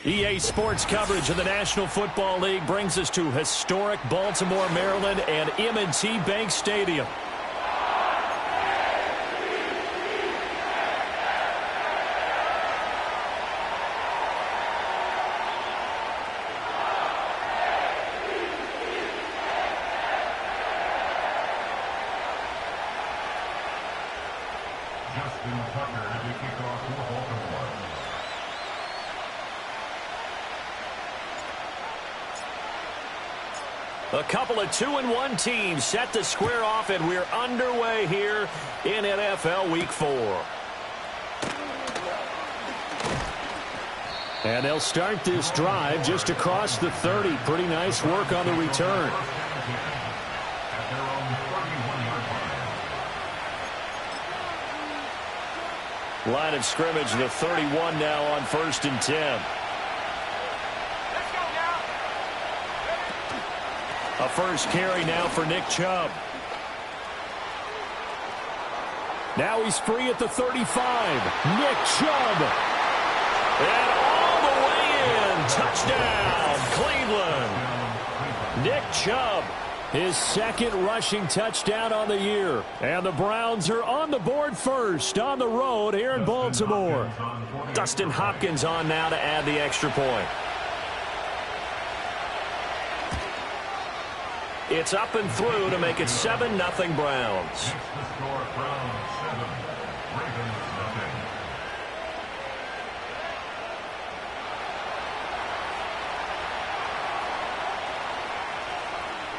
EA Sports coverage of the National Football League brings us to historic Baltimore, Maryland, and M&T Bank Stadium. A couple of 2-1 teams set to square off, and we're underway here in NFL Week 4. And they'll start this drive just across the 30. Pretty nice work on the return. Line of scrimmage, the 31 now on 1st and 10. A first carry now for Nick Chubb. Now he's free at the 35. Nick Chubb. And all the way in. Touchdown, Cleveland. Nick Chubb, his second rushing touchdown on the year. And the Browns are on the board first on the road here in Baltimore. Dustin Hopkins on now to add the extra point. It's up and through to make it 7-0 Browns.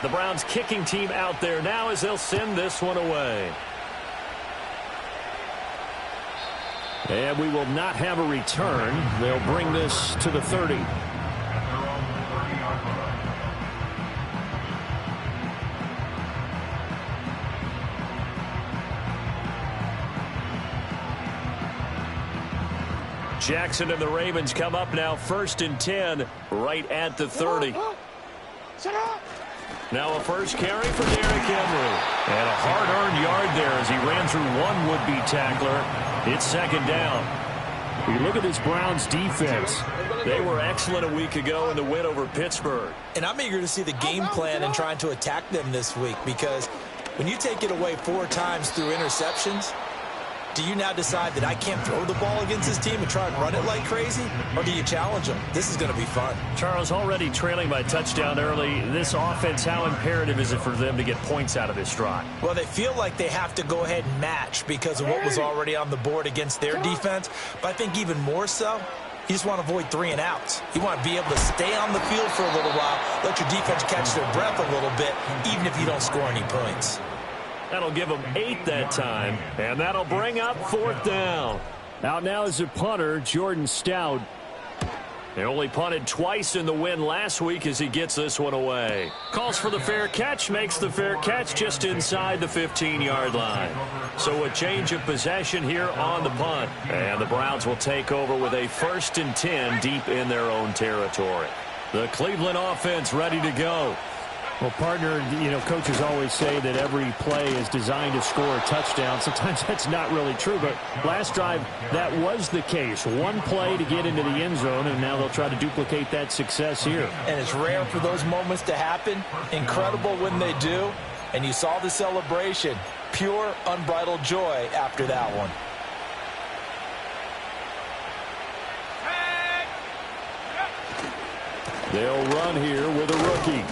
The Browns kicking team out there now as they'll send this one away. And we will not have a return. They'll bring this to the 30. Jackson and the Ravens come up now 1st and 10 right at the 30. Now a first carry for Derrick Henry. And a hard-earned yard there as he ran through one would-be tackler. It's 2nd down. You look at this Browns defense. They were excellent a week ago in the win over Pittsburgh. And I'm eager to see the game plan and trying to attack them this week, because when you take it away 4 times through interceptions, do you now decide that I can't throw the ball against this team and try and run it like crazy? Or do you challenge them? This is going to be fun. Charles, already trailing by touchdown early. This offense, how imperative is it for them to get points out of this drive? Well, they feel like they have to go ahead and match because of what was already on the board against their defense. But I think even more so, you just want to avoid 3 and outs. You want to be able to stay on the field for a little while, let your defense catch their breath a little bit, even if you don't score any points. That'll give them 8 that time, and that'll bring up 4th down. Out now is a punter, Jordan Stout. They only punted twice in the win last week as he gets this one away. Calls for the fair catch, makes the fair catch just inside the 15-yard line. So a change of possession here on the punt. And the Browns will take over with a 1st and 10 deep in their own territory. The Cleveland offense ready to go. Well, partner, you know, coaches always say that every play is designed to score a touchdown. Sometimes that's not really true, but last drive, that was the case. One play to get into the end zone, and now they'll try to duplicate that success here. And it's rare for those moments to happen. Incredible when they do. And you saw the celebration. Pure, unbridled joy after that one. They'll run here with a rookie.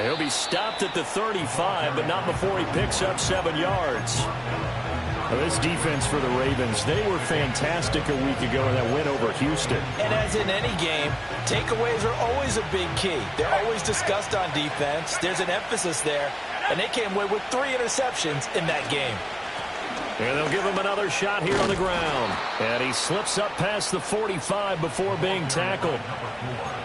He'll be stopped at the 35, but not before he picks up 7 yards. Now, this defense for the Ravens, they were fantastic a week ago in that win over Houston. And as in any game, takeaways are always a big key. They're always discussed on defense. There's an emphasis there, and they came away with 3 interceptions in that game. And they'll give him another shot here on the ground. And he slips up past the 45 before being tackled.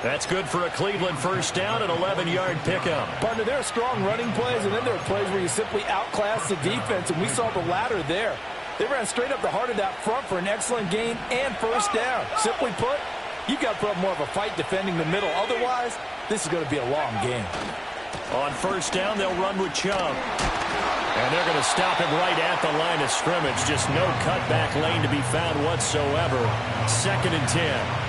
That's good for a Cleveland first down, an 11-yard pickup. Partner, there are strong running plays, and then there are plays where you simply outclass the defense, and we saw the latter there. They ran straight up the heart of that front for an excellent gain and first down. Simply put, you've got to put up more of a fight defending the middle. Otherwise, this is going to be a long game. On first down, they'll run with Chubb. And they're going to stop him right at the line of scrimmage. Just no cutback lane to be found whatsoever. 2nd and 10.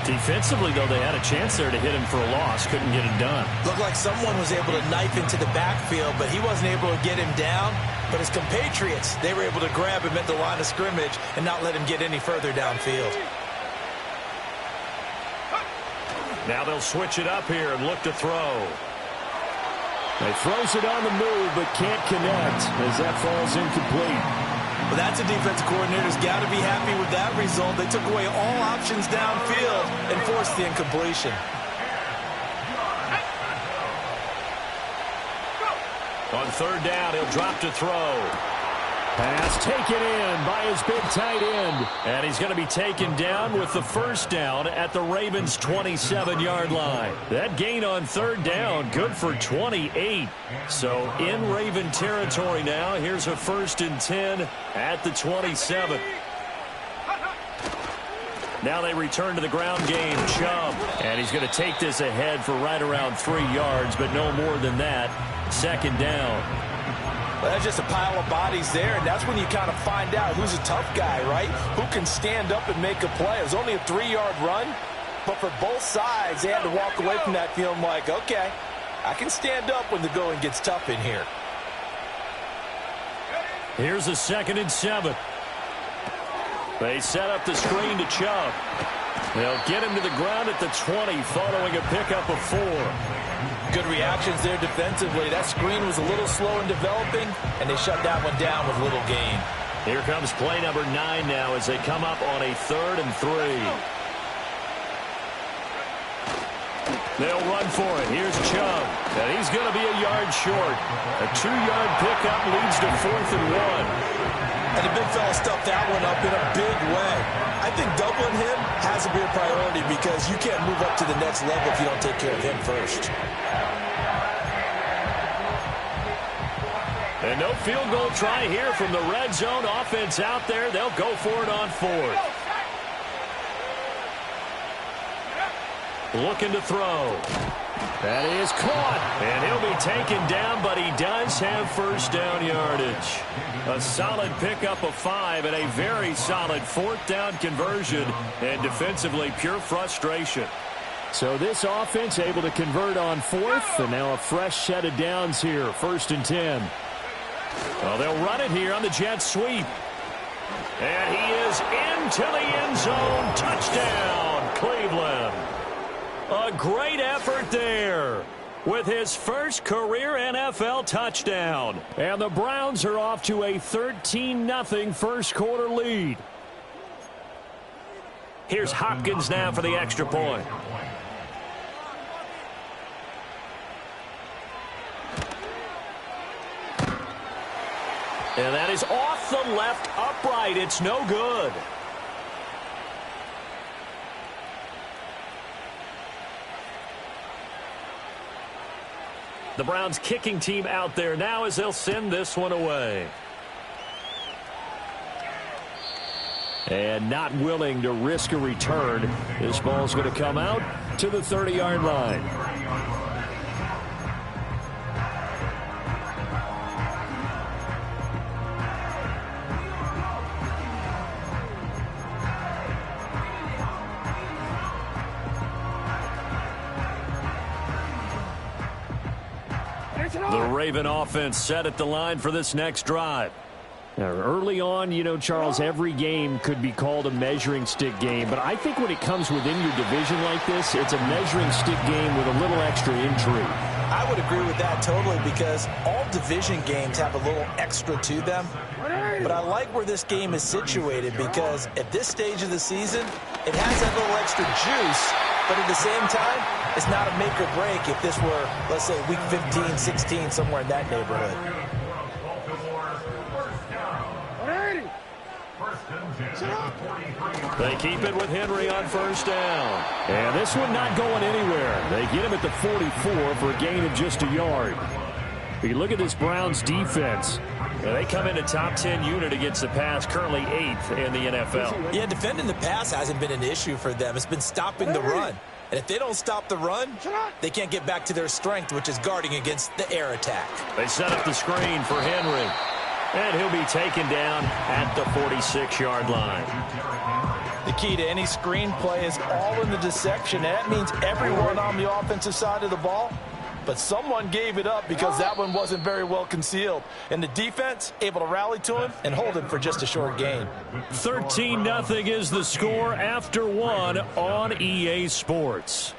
Defensively, though, they had a chance there to hit him for a loss. Couldn't get it done. Looked like someone was able to knife into the backfield, but he wasn't able to get him down. But his compatriots, they were able to grab him at the line of scrimmage and not let him get any further downfield. Now they'll switch it up here and look to throw. He throws it on the move, but can't connect as that falls incomplete. Well, that's a defensive coordinator's got to be happy with that result. They took away all options downfield and forced the incompletion. On third down, he'll drop to throw. Pass taken in by his big tight end. And he's going to be taken down with the first down at the Ravens' 27-yard line. That gain on third down, good for 28. So in Raven territory now, here's a 1st and 10 at the 27. Now they return to the ground game. Chubb. And he's going to take this ahead for right around 3 yards, but no more than that. 2nd down. Well, that's just a pile of bodies there, and that's when you kind of find out who's a tough guy, right? Who can stand up and make a play. It was only a 3-yard run, but for both sides, they had to walk away from that feeling like, okay, I can stand up when the going gets tough in here. Here's a 2nd and 7. They set up the screen to Chubb. They'll get him to the ground at the 20 following a pickup of 4. Good reactions there defensively. That screen was a little slow in developing, and they shut that one down with little gain. Here comes play number 9 now as they come up on a 3rd and 3. They'll run for it. Here's Chubb, and he's going to be a yard short. A 2-yard pickup leads to 4th and 1. And the big fella stuffed that one up in a big way. I think doubling him has to be a priority because you can't move up to the next level if you don't take care of him first. And no field goal try here from the red zone. Offense out there. They'll go for it on 4th. Looking to throw. That is caught. And he'll be taken down, but he does have 1st down yardage. A solid pickup of 5 and a very solid 4th down conversion. And defensively, pure frustration. So this offense able to convert on 4th, and now a fresh set of downs here. 1st and 10. Well, they'll run it here on the jet sweep. And he is into the end zone. Touchdown, Cleveland. A great effort there with his first career NFL touchdown. And the Browns are off to a 13-0 first quarter lead. Here's Hopkins now for the extra point. And that is off the left upright. It's no good. The Browns kicking team out there now as they'll send this one away. And not willing to risk a return. This ball's going to come out to the 30-yard line. The Raven offense set at the line for this next drive. Now, early on, you know, Charles, every game could be called a measuring stick game. But I think when it comes within your division like this, it's a measuring stick game with a little extra intrigue. I would agree with that totally because all division games have a little extra to them. But I like where this game is situated because at this stage of the season, it has that little extra juice. But at the same time, it's not a make or break if this were, let's say, week 15, 16, somewhere in that neighborhood. They keep it with Henry on 1st down. And this one not going anywhere. They get him at the 44 for a gain of just a yard. If you look at this Browns defense, they come in a top 10 unit against the pass, currently 8th in the NFL. Yeah, defending the pass hasn't been an issue for them. It's been stopping the run. And if they don't stop the run, they can't get back to their strength, which is guarding against the air attack. They set up the screen for And he'll be taken down at the 46-yard line. The key to any screenplay is all in the deception. And that means everyone on the offensive side of the ball. But someone gave it up because that one wasn't very well concealed. And the defense able to rally to him and hold him for just a short gain. 13-0 is the score after one on EA Sports.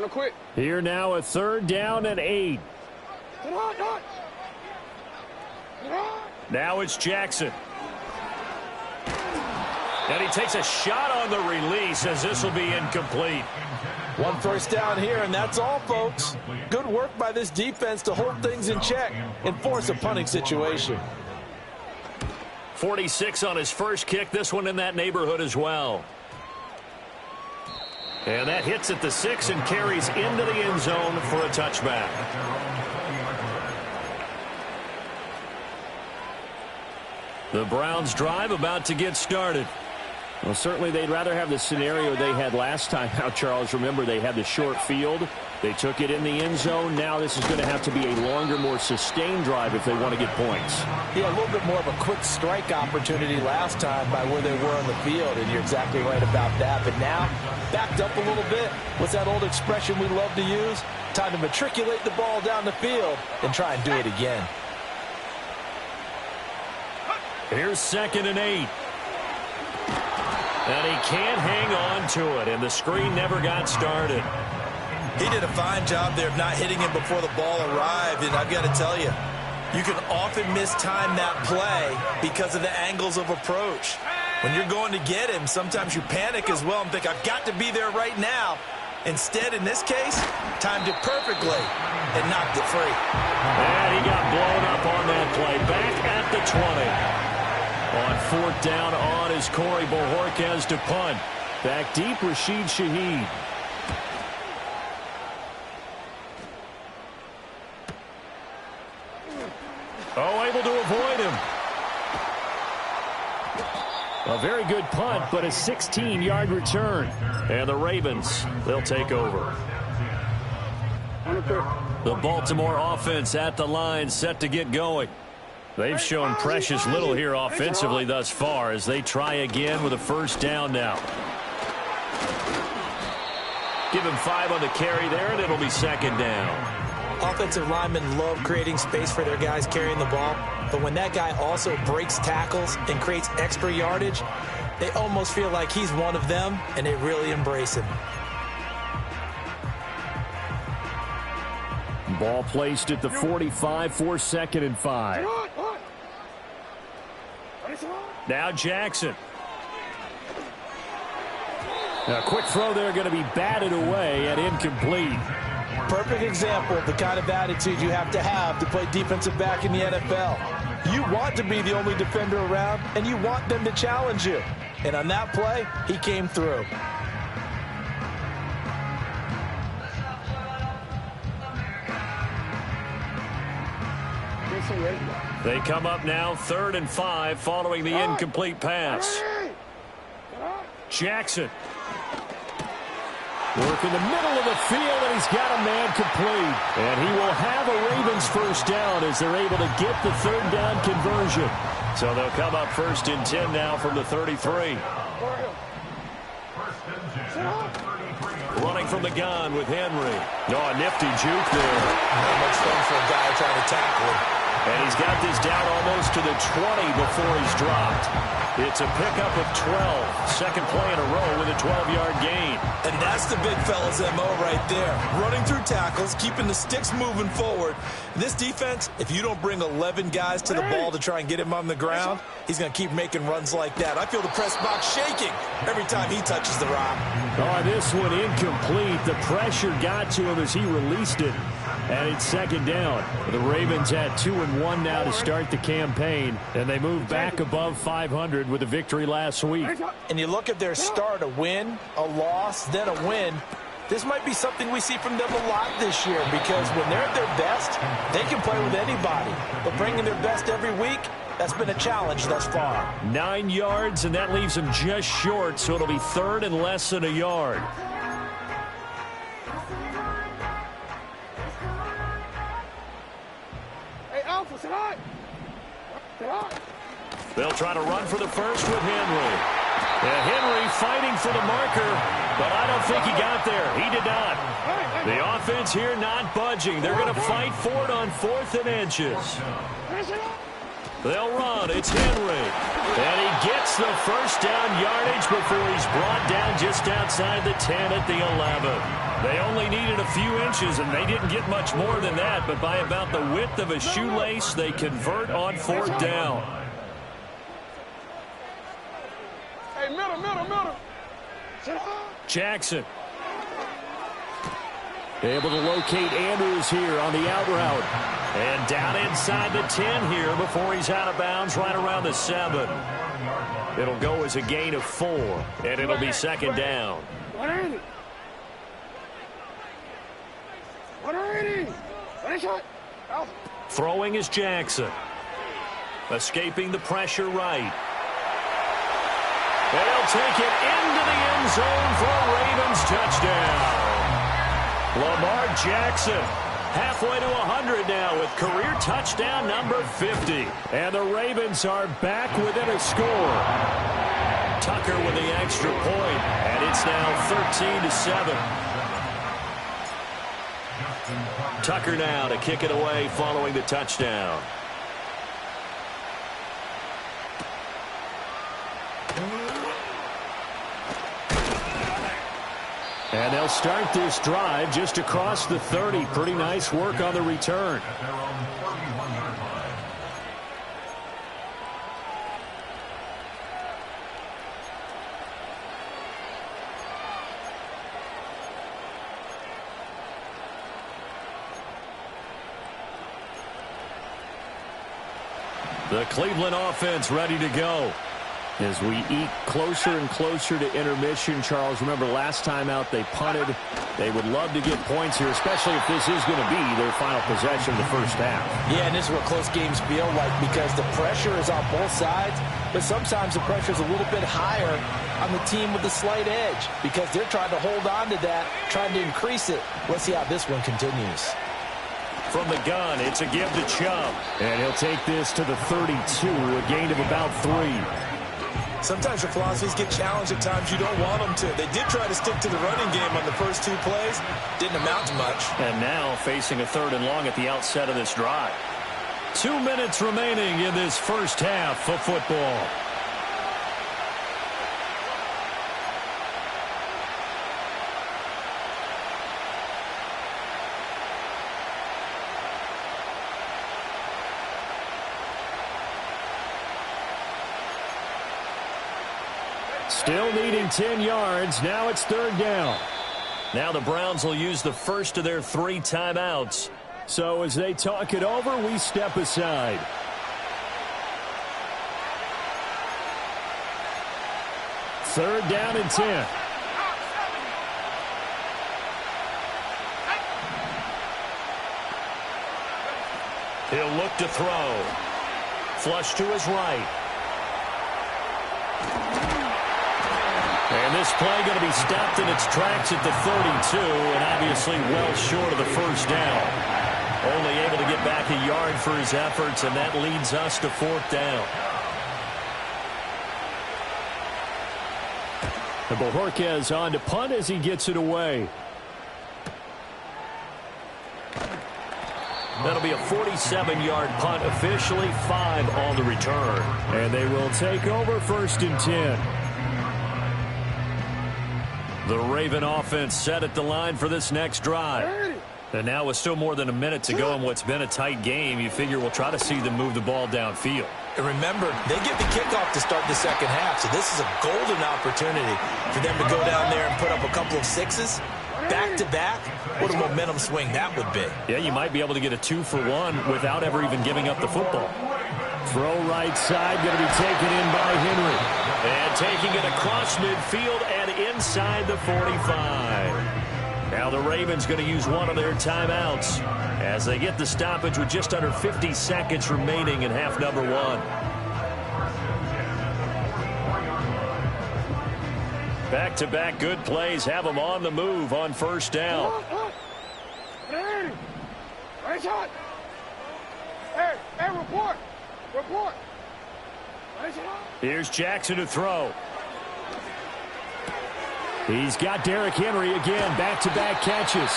Quick. Here now, a 3rd down and 8. Now it's Jackson. And he takes a shot on the release as this will be incomplete. 1 first down here, and that's all, folks. Good work by this defense to hold things in check and force a punting situation. 46 on his first kick. This one in that neighborhood as well. And that hits at the 6 and carries into the end zone for a touchback. The Browns drive about to get started. Well, certainly they'd rather have the scenario they had last time out, Charles. Remember, they had the short field. They took it in the end zone. Now this is going to have to be a longer, more sustained drive if they want to get points. Yeah, a little bit more of a quick strike opportunity last time by where they were on the field, and you're exactly right about that. But now, backed up a little bit. What's that old expression we love to use? Time to matriculate the ball down the field and try and do it again. Here's 2nd and 8. And he can't hang on to it, and the screen never got started. He did a fine job there of not hitting him before the ball arrived, and I've got to tell you, you can often mistime that play because of the angles of approach. When you're going to get him, sometimes you panic as well and think, I've got to be there right now. Instead, in this case, timed it perfectly and knocked it free. And he got blown up on that play. Back at the 20. On 4th down on is Corey Bojorquez to punt. Back deep, Rashid Shaheed. Oh, able to avoid him. A very good punt, but a 16-yard return. And the Ravens, they'll take over. The Baltimore offense at the line, set to get going. They've shown precious little here offensively thus far as they try again with a 1st down now. Give him 5 on the carry there, and it'll be 2nd down. Offensive linemen love creating space for their guys carrying the ball, but when that guy also breaks tackles and creates extra yardage, they almost feel like he's one of them, and they really embrace him. Ball placed at the 45 for 2nd and 5. Now Jackson. A quick throw there going to be batted away and incomplete. Perfect example of the kind of attitude you have to play defensive back in the NFL. You want to be the only defender around, and you want them to challenge you. And on that play, he came through. They come up now 3rd and 5 following the incomplete pass. Jackson. Work in the middle of the field, and he's got a man complete. And he will have a Ravens 1st down as they're able to get the 3rd down conversion. So they'll come up 1st and 10 now from the 33. Running from the gun with Henry. Oh, a nifty juke there. Not much fun for a guy trying to tackle him. And he's got this down almost to the 20 before he's dropped. It's a pickup of 12. Second play in a row with a 12-yard gain. And that's the big fella's MO right there. Running through tackles, keeping the sticks moving forward. This defense, if you don't bring 11 guys to the ball to try and get him on the ground, he's going to keep making runs like that. I feel the press box shaking every time he touches the rock. Oh, this one incomplete. The pressure got to him as he released it. And it's 2nd down. The Ravens had 2-1 now to start the campaign, and they move back above 500 with a victory last week. And you look at their start, a win, a loss, then a win. This might be something we see from them a lot this year because when they're at their best, they can play with anybody. But bringing their best every week, That's been a challenge thus far. 9 yards, and that leaves him just short, so it'll be 3rd and less than a yard. They'll try to run for the first with Henry. And Henry fighting for the marker, but I don't think he got there. He did not. The offense here not budging. They're going to fight for it on 4th and inches. They'll run. It's Henry. And he gets the first down yardage before he's brought down just outside the 10 at the 11. They only needed a few inches, and they didn't get much more than that. But by about the width of a shoelace, they convert on 4th down. Hey, middle. Jackson. Able to locate Andrews here on the out route. And down inside the 10 here before he's out of bounds right around the 7. It'll go as a gain of 4, and it'll be 2nd down. Throwing is Jackson. Escaping the pressure right. They'll take it into the end zone for a Ravens touchdown. Lamar Jackson halfway to 100 now with career touchdown number 50. And the Ravens are back within a score. Tucker with the extra point, and it's now 13-7. Tucker now to kick it away following the touchdown. And they'll start this drive just across the 30. Pretty nice work on the return. The Cleveland offense ready to go. As we eat closer and closer to intermission, Charles, remember last time out they punted. They would love to get points here, especially if this is going to be their final possession of the first half. Yeah, and this is what close games feel like because the pressure is on both sides, but sometimes the pressure is a little bit higher on the team with the slight edge because they're trying to hold on to that, trying to increase it. Let's see how this one continues. From the gun, it's a give to Chubb. And he'll take this to the 32, a gain of about 3. Sometimes your philosophies get challenged at times you don't want them to. They did try to stick to the running game on the first 2 plays. Didn't amount to much. And now facing a 3rd and long at the outset of this drive. 2 minutes remaining in this first half of football. Still needing 10 yards. Now it's 3rd down. Now the Browns will use the first of their 3 timeouts. So as they talk it over, we step aside. Third down and 10. He'll look to throw. Flush to his right. And this play going to be stopped in its tracks at the 32, and obviously well short of the first down. Only able to get back a yard for his efforts, and that leads us to 4th down. And Bojorquez on to punt as he gets it away. That'll be a 47-yard punt, officially 5 on the return. And they will take over 1st and 10. The Raven offense set at the line for this next drive. And now with still more than a minute to go in what's been a tight game, you figure we'll try to see them move the ball downfield. And remember, they get the kickoff to start the second half, so this is a golden opportunity for them to go down there and put up a couple of 6s. Back-to-back, what a momentum swing that would be. Yeah, you might be able to get a 2-for-1 without ever even giving up the football. Throw right side, going to be taken in by Henry. And taking it across midfield and inside the 45. Now the Ravens going to use one of their timeouts as they get the stoppage with just under 50 seconds remaining in half number one. Back-to-back good plays have them on the move on first down. Right shot. Hey, report. Report. Right shot. Here's Jackson to throw. He's got Derrick Henry again, back-to-back catches.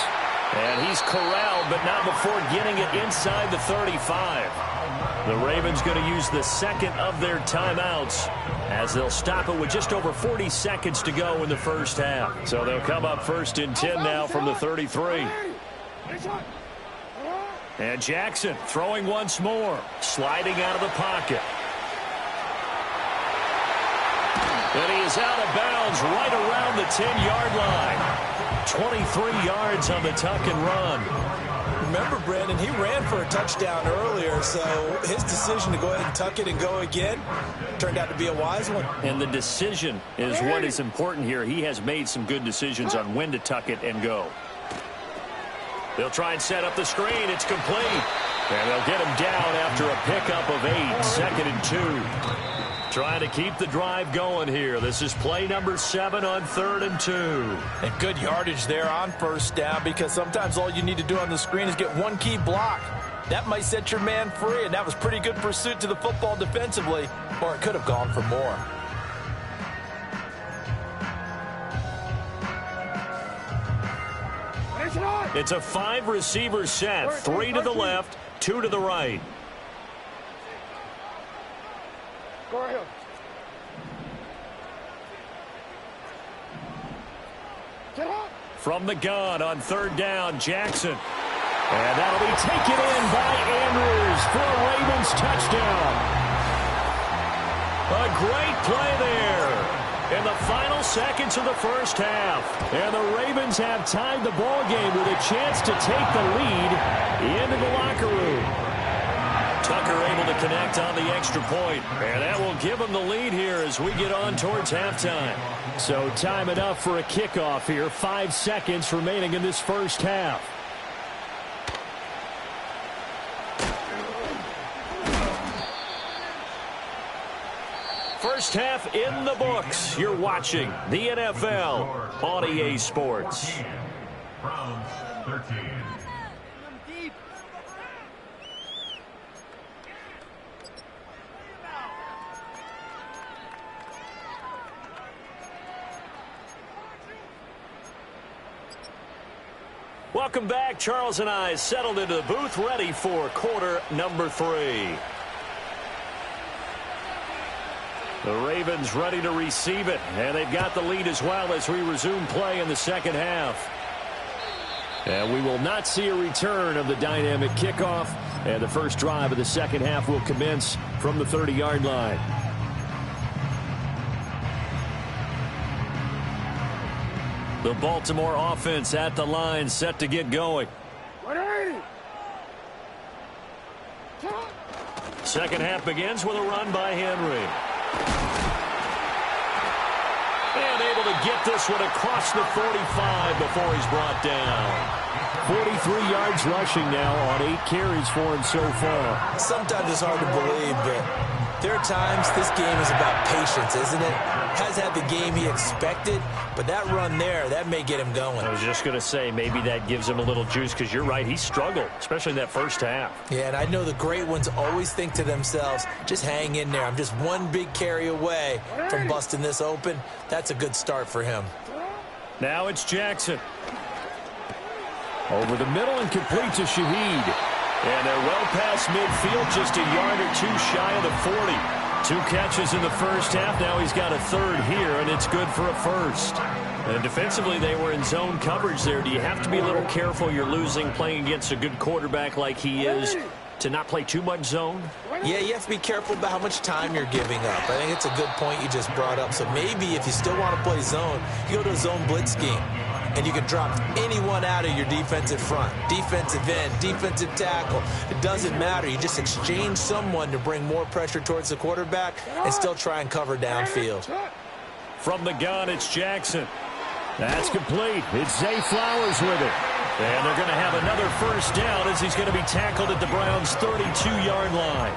And he's corralled, but not before getting it inside the 35. The Ravens going to use the second of their timeouts as they'll stop it with just over 40 seconds to go in the first half. So they'll come up first and 10 now from the 33. And Jackson throwing once more, sliding out of the pocket. And he is out of bounds right around the 10-yard line. 23 yards on the tuck and run. Remember, Brandon, he ran for a touchdown earlier, so his decision to go ahead and tuck it and go again turned out to be a wise one. And the decision is what is important here. He has made some good decisions on when to tuck it and go. They'll try and set up the screen. It's complete. And they'll get him down after a pickup of 8, 2nd and 2. Trying to keep the drive going here. This is play number 7 on 3rd and 2. And good yardage there on first down, because sometimes all you need to do on the screen is get one key block. That might set your man free, and that was pretty good pursuit to the football defensively, or it could have gone for more. It's a 5-receiver set. 3 to the left, 2 to the right. Go ahead. From the gun on 3rd down, Jackson. And that'll be taken in by Andrews for a Ravens touchdown. A great play there in the final seconds of the first half. And the Ravens have tied the ball game with a chance to take the lead into the locker room. Tucker able to connect on the extra point, and that will give him the lead here as we get on towards halftime. So time enough for a kickoff here. 5 seconds remaining in this first half. First half in the books. You're watching the NFL on EA Sports. Browns 13. Welcome back. Charles and I settled into the booth, ready for quarter number 3. The Ravens ready to receive it, and they've got the lead as well as we resume play in the second half. And we will not see a return of the dynamic kickoff, and the first drive of the second half will commence from the 30-yard line. The Baltimore offense at the line, set to get going. 180. Second half begins with a run by Henry. And able to get this one across the 45 before he's brought down. 43 yards rushing now on 8 carries for him so far. Sometimes it's hard to believe, but there are times this game is about patience, isn't it? Has had the game he expected, but that run there, that may get him going. I was just going to say, maybe that gives him a little juice, because you're right, he struggled, especially in that first half. Yeah, and I know the great ones always think to themselves, just hang in there. I'm just one big carry away from busting this open. That's a good start for him. Now it's Jackson. Over the middle and complete to Shaheed. And they're well past midfield, just a yard or 2 shy of the 40. 2 catches in the first half. Now he's got a 3rd here, and it's good for a 1st. And defensively, they were in zone coverage there. Do you have to be a little careful? You're losing playing against a good quarterback like he is, to not play too much zone? Yeah, you have to be careful about how much time you're giving up. I think it's a good point you just brought up. So maybe if you still want to play zone, you go to a zone blitz scheme. And you can drop anyone out of your defensive front, defensive end, defensive tackle. It doesn't matter. You just exchange someone to bring more pressure towards the quarterback and still try and cover downfield. From the gun, it's Jackson. That's complete. It's Zay Flowers with it. And they're going to have another first down as he's going to be tackled at the Browns' 32-yard line.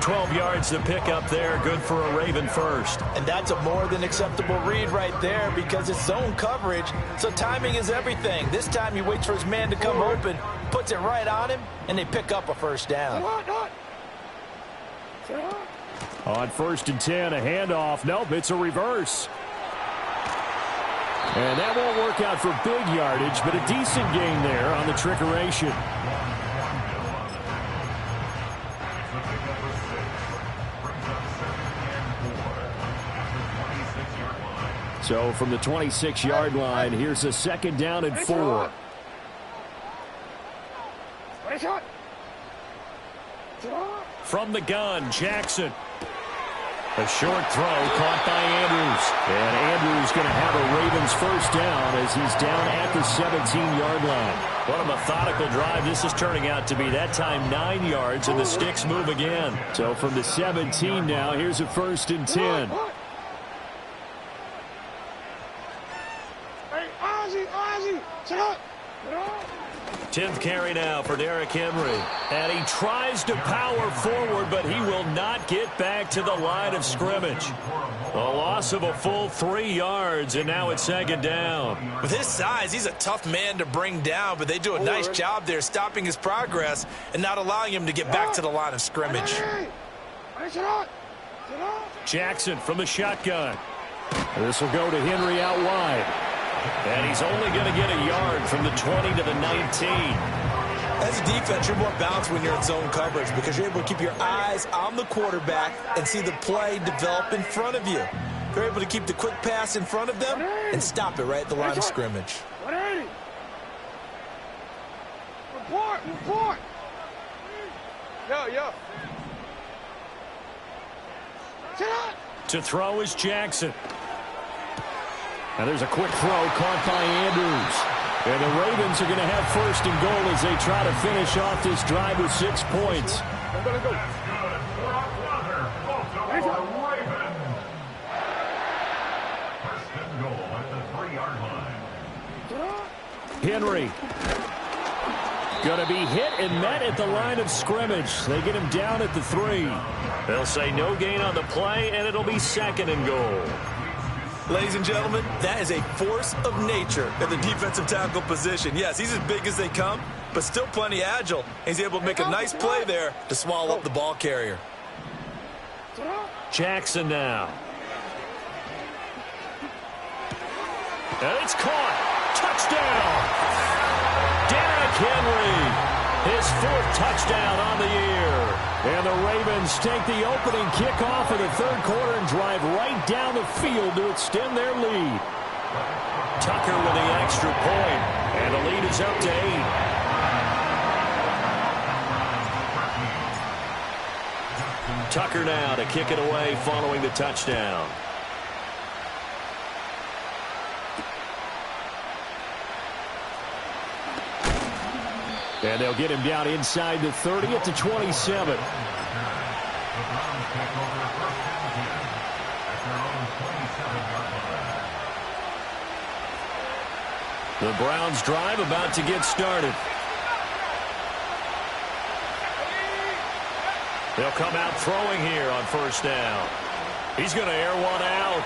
12 yards to pick up there. Good for a Raven first. And that's a more than acceptable read right there because it's zone coverage, so timing is everything. This time he waits for his man to come open, puts it right on him, and they pick up a first down. On 1st and 10, a handoff. Nope, it's a reverse. And that won't work out for big yardage, but a decent gain there on the trickeration. So from the 26-yard line, here's a 2nd down and 4. From the gun, Jackson. A short throw caught by Andrews. And Andrews going to have a Ravens first down as he's down at the 17-yard line. What a methodical drive this is turning out to be. That time 9 yards, and the sticks move again. So from the 17 now, here's a 1st and 10. 10th carry now for Derrick Henry. And he tries to power forward, but he will not get back to the line of scrimmage. A loss of a full 3 yards, and now it's 2nd down. With his size, he's a tough man to bring down, but they do a nice job there stopping his progress and not allowing him to get back to the line of scrimmage. Jackson from the shotgun. This will go to Henry out wide. And he's only going to get a yard from the 20 to the 19. As a defense, you're more balanced when you're in zone coverage because you're able to keep your eyes on the quarterback and see the play develop in front of you. You're able to keep the quick pass in front of them and stop it right at the line of scrimmage. Report. Yo. To throw is Jackson. And there's a quick throw caught by Andrews. And the Ravens are going to have 1st and goal as they try to finish off this drive with 6 points. Henry going to be hit and met at the line of scrimmage. They get him down at the 3. They'll say no gain on the play, and it'll be 2nd and goal. Ladies and gentlemen, that is a force of nature in the defensive tackle position. Yes, he's as big as they come, but still plenty agile. He's able to make a nice play there to swallow up the ball carrier. Jackson now. And it's caught. Touchdown. Derrick Henry. His 4th touchdown on the year. And the Ravens take the opening kickoff of the 3rd quarter and drive right down the field to extend their lead. Tucker with the extra point. And the lead is up to 8. Tucker now to kick it away following the touchdown. And they'll get him down inside the 30 at the 27. The Browns drive about to get started. They'll come out throwing here on 1st down. He's going to air one out.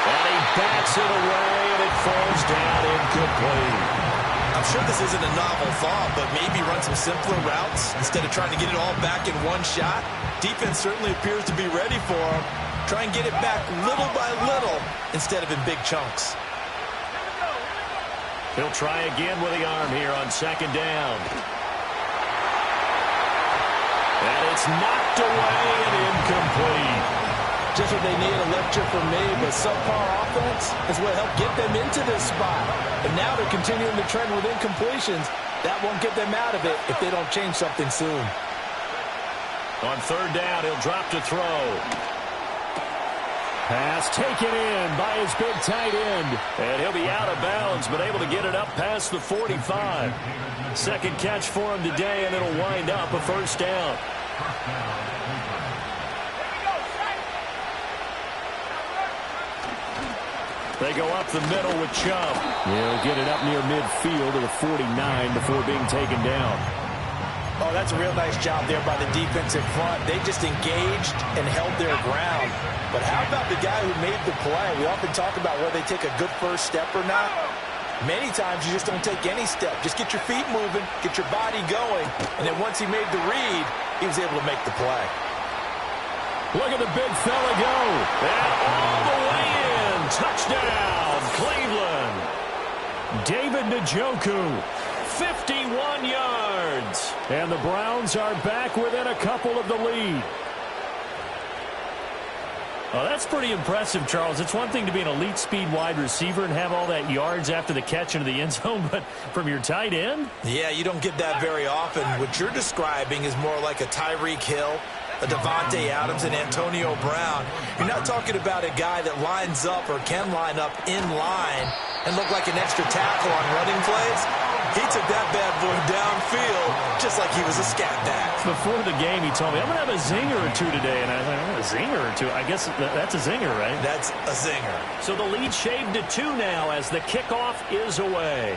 And he bats it away, and it falls down incomplete. I'm sure this isn't a novel thought, but maybe run some simpler routes instead of trying to get it all back in one shot. Defense certainly appears to be ready for him. Try and get it back little by little instead of in big chunks. He'll try again with the arm here on 2nd down. And it's knocked away and incomplete. Just what they need, a lecture from me, but subpar offense is what helped get them into this spot. And now they're continuing the trend with incompletions. That won't get them out of it if they don't change something soon. On 3rd down, he'll drop to throw. Pass taken in by his big tight end. And he'll be out of bounds, but able to get it up past the 45. 2nd catch for him today, and it'll wind up a 1st down. They go up the middle with Chubb. He'll get it up near midfield to the 49 before being taken down. Oh, that's a real nice job there by the defensive front. They just engaged and held their ground. But how about the guy who made the play? We often talk about whether they take a good first step or not. Many times you just don't take any step. Just get your feet moving, get your body going, and then once he made the read, he was able to make the play. Look at the big fella go. And all the way in. Touchdown, Cleveland. David Njoku, 51 yards. And the Browns are back within a couple of the lead. Well, that's pretty impressive, Charles. It's one thing to be an elite speed wide receiver and have all that yards after the catch into the end zone, but from your tight end? Yeah, you don't get that very often. What you're describing is more like a Tyreek Hill, a Devontae Adams, and Antonio Brown. You're not talking about a guy that lines up or can line up in line and look like an extra tackle on running plays. He took that bad boy downfield just like he was a scat back. Before the game, he told me, I'm going to have a zinger or two today. And I was like, a zinger or two? I guess that's a zinger, right? That's a zinger. So the lead shaved to 2 now as the kickoff is away.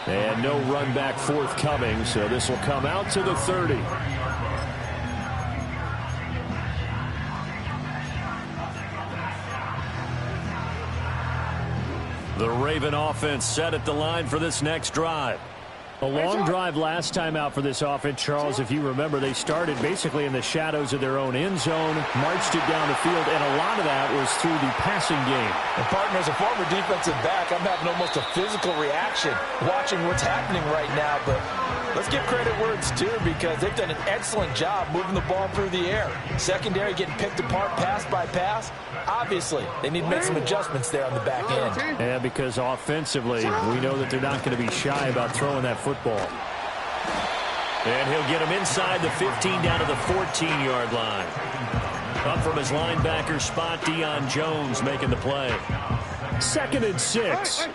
And no run back forthcoming, so this will come out to the 30. The Raven offense set at the line for this next drive. A long drive last time out for this offense, Charles. If you remember, they started basically in the shadows of their own end zone, marched it down the field, and a lot of that was through the passing game. And partner, as a former defensive back, I'm having almost a physical reaction watching what's happening right now. But let's give credit where it's due because they've done an excellent job moving the ball through the air. Secondary getting picked apart pass by pass. Obviously, they need to make some adjustments there on the back end. Yeah, because offensively, we know that they're not going to be shy about throwing that football. And he'll get him inside the 15 down to the 14-yard line. Up from his linebacker spot, Deion Jones making the play. 2nd and 6.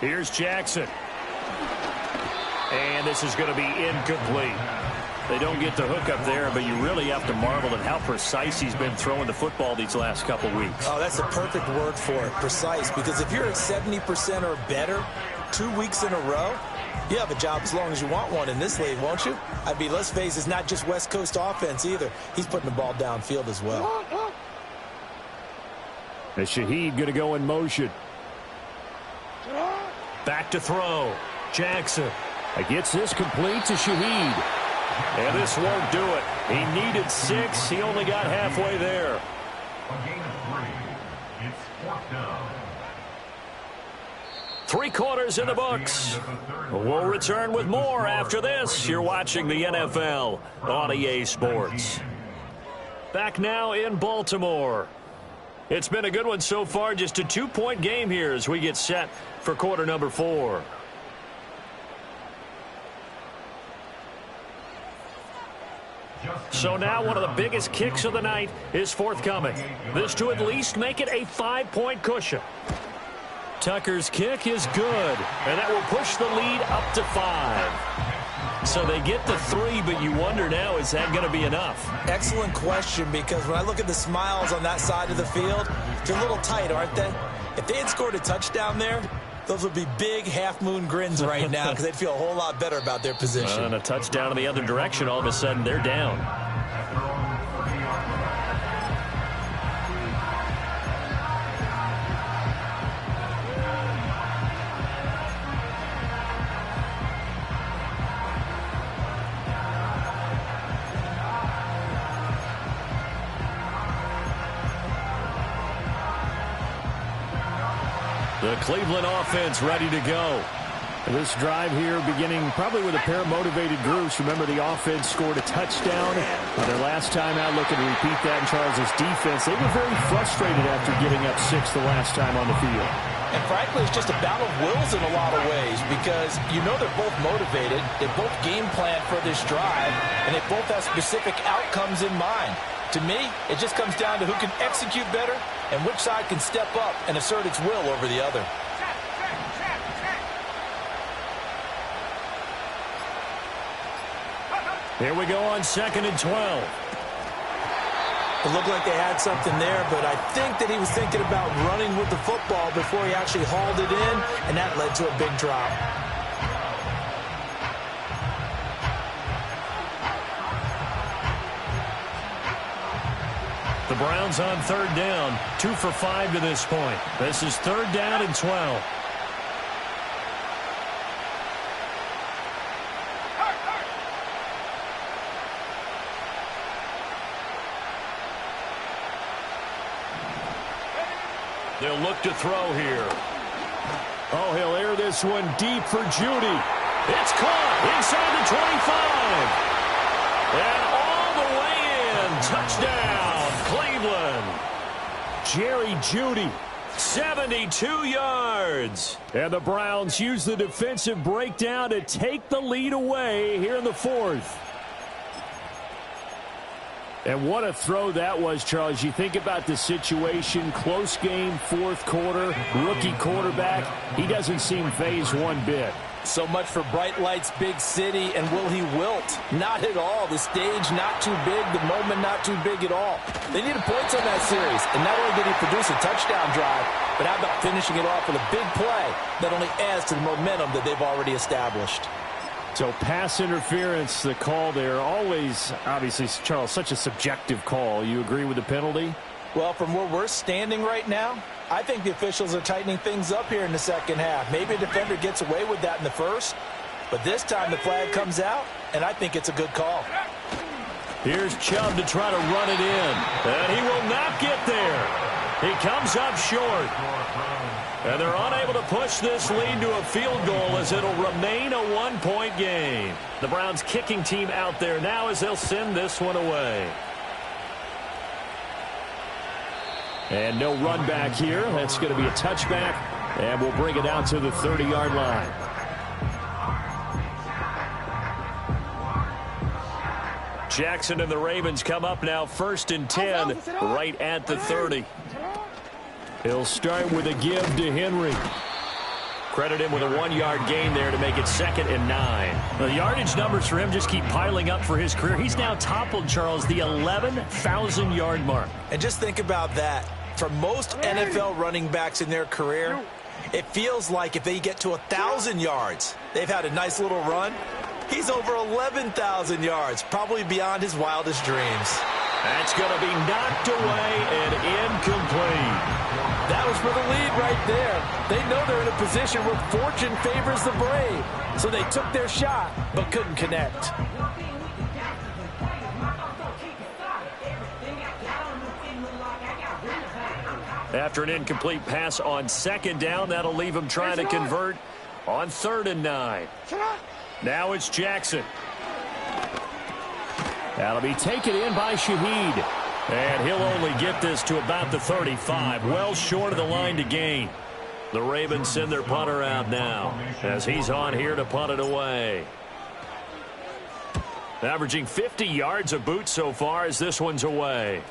Here's Jackson. And this is going to be incomplete. They don't get the hook up there, but you really have to marvel at how precise he's been throwing the football these last couple weeks. Oh, that's the perfect word for it, precise, because if you're at 70% or better 2 weeks in a row, you have a job as long as you want one in this league, won't you? I mean, let's face it, it's not just West Coast offense either. He's putting the ball downfield as well. And Shaheed going to go in motion. Back to throw. Jackson. Gets this complete to Shaheed. And this won't do it. He needed 6. He only got halfway there. A gain of 3. It's 4th down. 3 quarters in the books. We'll return with more after this. You're watching the NFL on EA Sports. Back now in Baltimore. It's been a good one so far. Just a 2-point game here as we get set for quarter number 4. So now one of the biggest kicks of the night is forthcoming. This to at least make it a 5-point cushion. Tucker's kick is good, and that will push the lead up to 5. So they get the 3, but you wonder now, is that going to be enough? Excellent question, because when I look at the smiles on that side of the field, they're a little tight, aren't they? If they had scored a touchdown there, those would be big half-moon grins right now because they'd feel a whole lot better about their position. And a touchdown in the other direction, all of a sudden they're down. The Cleveland offense ready to go. This drive here beginning probably with a pair of motivated groups. Remember, the offense scored a touchdown their last time out, looking to repeat that in Charles's defense. They were very frustrated after giving up 6 the last time on the field. And frankly, it's just a battle of wills in a lot of ways because you know they're both motivated. They both game plan for this drive, and they both have specific outcomes in mind. To me, it just comes down to who can execute better and which side can step up and assert its will over the other. Here we go on 2nd and 12. It looked like they had something there, but I think that he was thinking about running with the football before he actually hauled it in, and that led to a big drop. The Browns on 3rd down, 2 for 5 to this point. This is 3rd down and 12. They'll look to throw here. Oh, he'll air this one deep for Judy. It's caught inside the 25. And all the way in. Touchdown, Cleveland. Jerry Judy. 72 yards. And the Browns use the defensive breakdown to take the lead away here in the 4th. And what a throw that was, Charles. You think about the situation, close game, 4th quarter, rookie quarterback. He doesn't seem fazed one bit. So much for bright lights, big city, and will he wilt? Not at all. The stage not too big, the moment not too big at all. They needed points on that series, and not only did he produce a touchdown drive, but how about finishing it off with a big play that only adds to the momentum that they've already established. So pass interference, the call there, always, obviously, Charles, such a subjective call. You agree with the penalty? Well, from where we're standing right now, I think the officials are tightening things up here in the second half. Maybe a defender gets away with that in the first, but this time the flag comes out, and I think it's a good call. Here's Chubb to try to run it in, and he will not get there. He comes up short. And they're unable to push this lead to a field goal as it'll remain a 1-point game. The Browns kicking team out there now as they'll send this one away. And no run back here. That's going to be a touchback, and we'll bring it out to the 30-yard line. Jackson and the Ravens come up now 1st and 10 right at the 30. He'll start with a give to Henry. Credit him with a 1-yard gain there to make it 2nd and 9. The yardage numbers for him just keep piling up for his career. He's now toppled, Charles, the 11,000-yard mark. And just think about that. For most NFL running backs in their career, it feels like if they get to 1,000 yards, they've had a nice little run. He's over 11,000 yards, probably beyond his wildest dreams. That's going to be knocked away and incomplete. That was for the lead right there. They know they're in a position where fortune favors the brave. So they took their shot, but couldn't connect. After an incomplete pass on 2nd down, that'll leave him trying to convert on 3rd and 9. Now it's Jackson. That'll be taken in by Shaheed. And he'll only get this to about the 35, well short of the line to gain. The Ravens send their punter out now as he's on here to punt it away. Averaging 50 yards a boot so far as this one's away.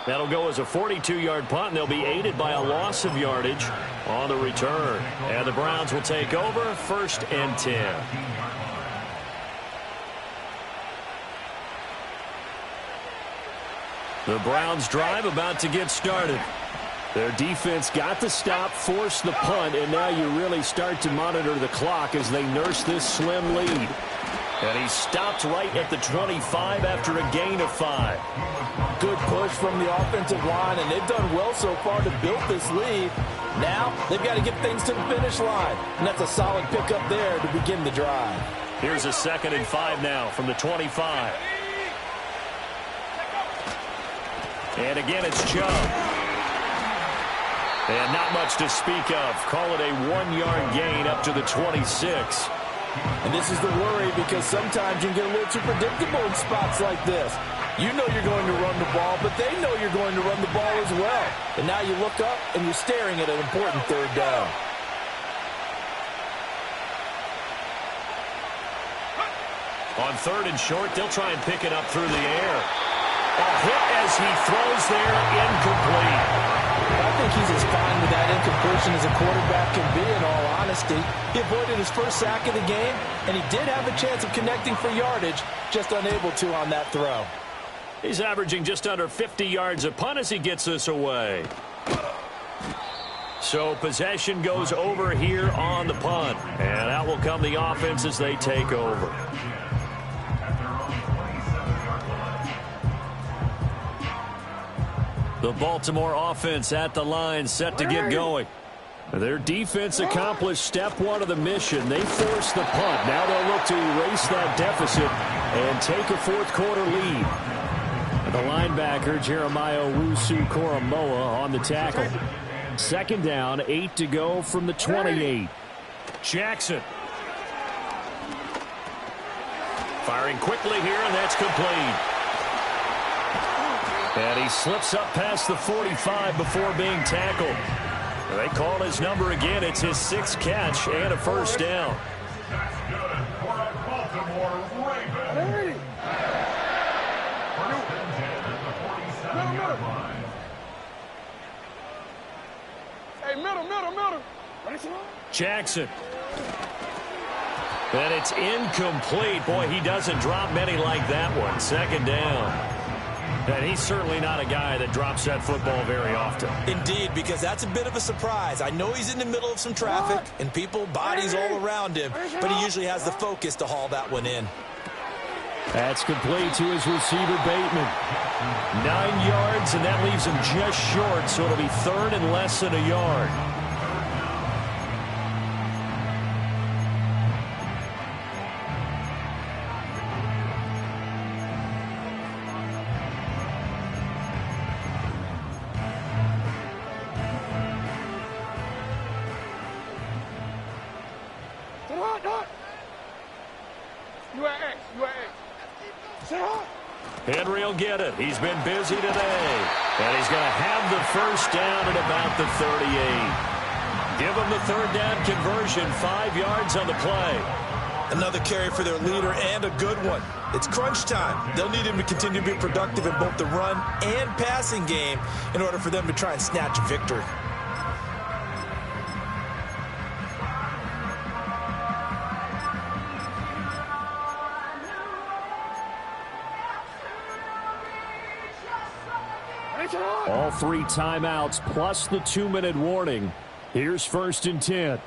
That'll go as a 42-yard punt, and they'll be aided by a loss of yardage on the return. And the Browns will take over 1st and 10. The Browns drive about to get started. Their defense got the stop, forced the punt, and now you really start to monitor the clock as they nurse this slim lead. And he stopped right at the 25 after a gain of 5. Good push from the offensive line, and they've done well so far to build this lead. Now they've got to get things to the finish line, and that's a solid pickup there to begin the drive. Here's a 2nd and 5 now from the 25. And again, it's Chubb. And not much to speak of. Call it a 1-yard gain up to the 26. And this is the worry because sometimes you can get a little too predictable in spots like this. You know you're going to run the ball, but they know you're going to run the ball as well. And now you look up and you're staring at an important 3rd down. On 3rd and short, they'll try and pick it up through the air. A hit as he throws there, incomplete. I think think he's as fine with that incompletion as a quarterback can be, in all honesty. He avoided his first sack of the game, and he did have a chance of connecting for yardage, just unable to on that throw. He's averaging just under 50 yards a punt as he gets this away. So possession goes over here on the punt. And out will come the offense as they take over. The Baltimore offense at the line, set to get going. Their defense accomplished step one of the mission. They forced the punt. Now they'll look to erase that deficit and take a fourth quarter lead. The linebacker, Jeremiah Owusu-Koramoah, on the tackle. Second down, 8 to go from the 28. Jackson. Firing quickly here, and that's complete. And he slips up past the 45 before being tackled. They call his number again. It's his 6th catch and a first down. Hey, middle. Jackson. And it's incomplete. Boy, he doesn't drop many like that one. Second down. And he's certainly not a guy that drops that football very often. Indeed, because that's a bit of a surprise. I know he's in the middle of some traffic and people, bodies all around him, but he usually has the focus to haul that one in. That's complete to his receiver, Bateman. 9 yards, and that leaves him just short, so it'll be third and less than a yard. Henry will get it. He's been busy today. And he's going to have the first down at about the 38. Give him the third down conversion. 5 yards on the play. Another carry for their leader and a good one. It's crunch time. They'll need him to continue to be productive in both the run and passing game in order for them to try and snatch a victory. All 3 timeouts plus the 2-minute warning. Here's 1st and 10.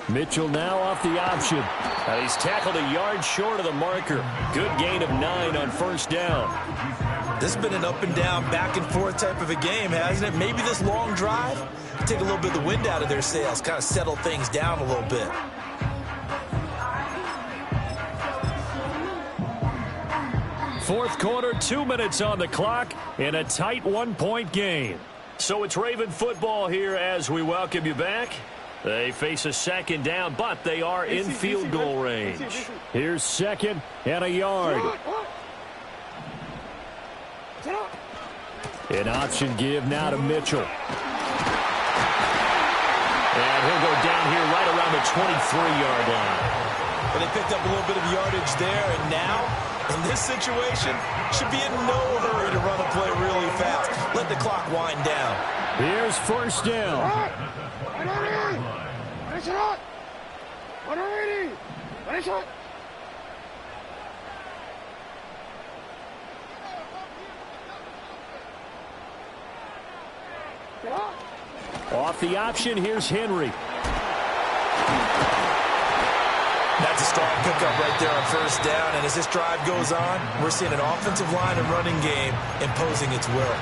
Mitchell now off the option. And he's tackled a yard short of the marker. Good gain of 9 on first down. This has been an up and down, back and forth type of a game, hasn't it? Maybe this long drive take a little bit of the wind out of their sails, kind of settle things down a little bit. Fourth quarter, 2 minutes on the clock in a tight 1-point game. So it's Raven football here as we welcome you back. They face a second down, but they are in field goal range. Here's 2nd and a yard. An option give now to Mitchell. And he'll go down here right around the 23-yard line. Well, they picked up a little bit of yardage there, and now, in this situation, should be in no hurry to run a play really fast. Let the clock wind down. Here's first down. Off the option, here's Henry. That's a strong pickup right there on first down, and as this drive goes on, we're seeing an offensive line and running game imposing its will.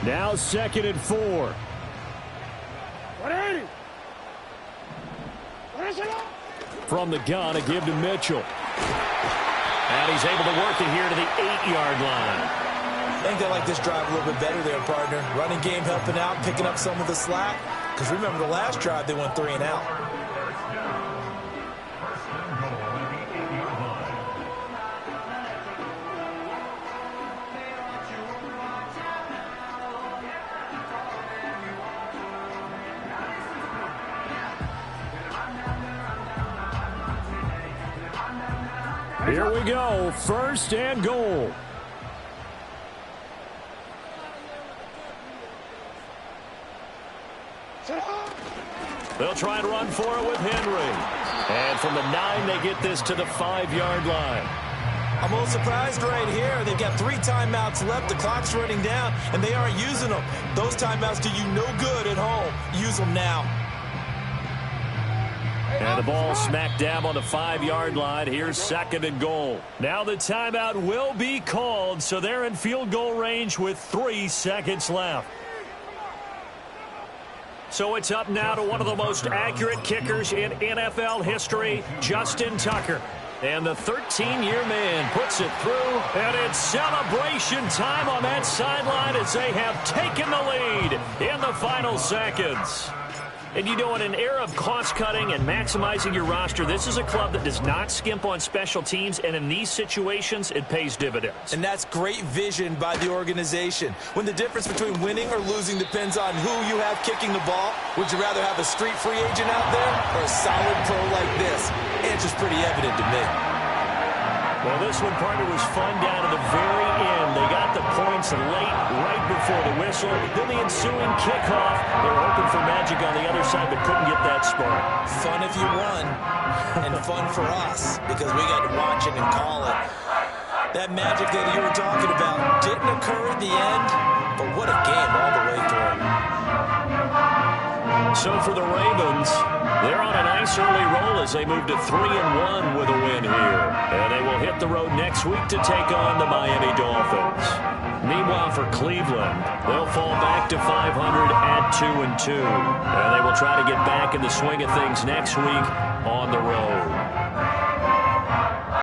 Now 2nd and 4. From the gun, a give to Mitchell. And he's able to work it here to the 8-yard line. I think they like this drive a little bit better there, partner. Running game helping out, picking up some of the slack. Because remember the last drive, they went 3 and out. Here we go. First and goal. They'll try and run for it with Henry. And from the 9, they get this to the 5-yard line. I'm a little surprised right here. They've got 3 timeouts left. The clock's running down, and they aren't using them. Those timeouts do you no good at home. Use them now. And the ball smack dab on the 5-yard line. Here's second and goal. Now the timeout will be called, so they're in field goal range with 3 seconds left. So it's up now to one of the most accurate kickers in NFL history, Justin Tucker. And the 13-year man puts it through, and it's celebration time on that sideline as they have taken the lead in the final seconds. And you know, in an era of cost-cutting and maximizing your roster, this is a club that does not skimp on special teams, and in these situations, it pays dividends. And that's great vision by the organization. When the difference between winning or losing depends on who you have kicking the ball, would you rather have a street free agent out there or a solid pro like this? Answer's pretty evident to me. Well, this one, partner, was fun down to the very end. They got the points late, right before the whistle. Then the ensuing kickoff. They were hoping for magic on the other side, but couldn't get that spark. Fun if you won, and fun for us, because we got to watch it and call it. That magic that you were talking about didn't occur at the end, but what a game all the way through. So for the Ravens, they're on a nice early roll as they move to 3-1 with a win here. And they will hit the road next week to take on the Miami Dolphins. Meanwhile, for Cleveland, they'll fall back to 500 at 2-2. And they will try to get back in the swing of things next week on the road.